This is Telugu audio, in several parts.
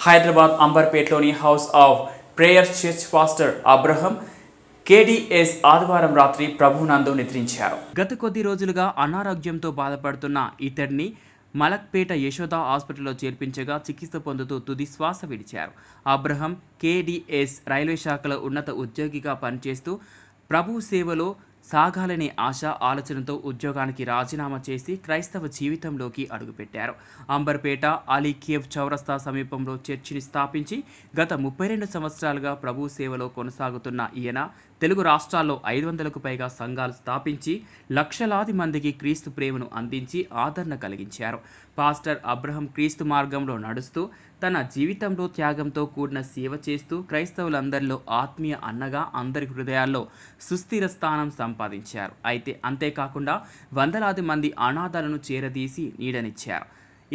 హైదరాబాద్ అంబర్పేటలోని house of prayer church pastor Abraham KDS ఆదివారం రాత్రి ప్రభునందు నిద్రించారు. గత కొద్ది రోజులుగా అనారోగ్యంతో బాధపడుతున్న ఇతడిని మలక్పేట యశోద హాస్పిటల్లో చేర్పించగా చికిత్స పొందుతూ తుది శ్వాస విడిచారు. అబ్రహం కేడిఎస్ రైల్వే శాఖలో ఉన్నత ఉద్యోగిగా పనిచేస్తూ ప్రభు సేవలో సాగాలనే ఆశ ఆలోచనతో ఉద్యోగానికి రాజీనామా చేసి క్రైస్తవ జీవితంలోకి అడుగుపెట్టారు. అంబర్పేట అలీకేవ్ చౌరస్తా సమీపంలో చర్చిని స్థాపించి గత 32 సంవత్సరాలుగా ప్రభు సేవలో కొనసాగుతున్న ఈయన తెలుగు రాష్ట్రాల్లో 500కు పైగా సంఘాలు స్థాపించి లక్షలాది మందికి క్రీస్తు ప్రేమను అందించి ఆదరణ కలిగించారు. పాస్టర్ అబ్రహం క్రీస్తు మార్గంలో నడుస్తూ తన జీవితంలో త్యాగంతో కూడిన సేవ చేస్తూ క్రైస్తవులందరిలో ఆత్మీయ అన్నగా అందరి హృదయాల్లో సుస్థిర స్థానం సంపాదించారు. అయితే అంతేకాకుండా వందలాది మంది అనాథలను చేరదీసి నీడనిచ్చారు.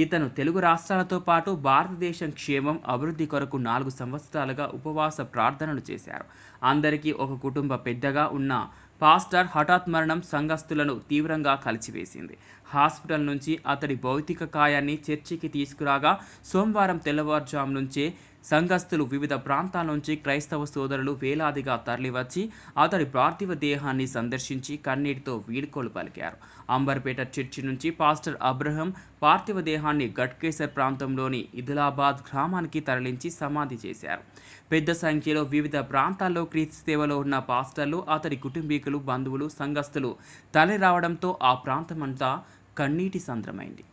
ఇతను తెలుగు రాష్ట్రాలతో పాటు భారతదేశం క్షేమం అభివృద్ధి కొరకు 4 సంవత్సరాలుగా ఉపవాస ప్రార్థనలు చేశారు. అందరికీ ఒక కుటుంబ పెద్దగా ఉన్న పాస్టర్ హఠాత్ మరణం సంఘస్థులను తీవ్రంగా కలిచివేసింది. హాస్పిటల్ నుంచి అతడి భౌతిక కాయాన్ని చర్చికి తీసుకురాగా సోమవారం తెల్లవారుజాము నుంచే సంఘస్థులు వివిధ ప్రాంతాల నుంచి క్రైస్తవ సోదరులు వేలాదిగా తరలివచ్చి అతడి పార్థివ దేహాన్ని సందర్శించి కన్నీటితో వీడ్కోలు పలికారు. అంబర్పేట చర్చి నుంచి పాస్టర్ అబ్రహం పార్థివ దేహాన్ని గట్కేసర్ ప్రాంతంలోని ఇదిలాబాద్ గ్రామానికి తరలించి సమాధి చేశారు. పెద్ద సంఖ్యలో వివిధ ప్రాంతాల్లో క్రీస్తు సేవలో ఉన్న పాస్టర్లు, అతడి కుటుంబీకులు, బంధువులు, సంఘస్థులు తరలి రావడంతో ఆ ప్రాంతమంతా కన్నీటి సంద్రమైంది.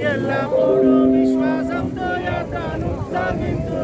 ఎల్లప్పుడూ విశ్వాసంతో యాత్రను సాగించు.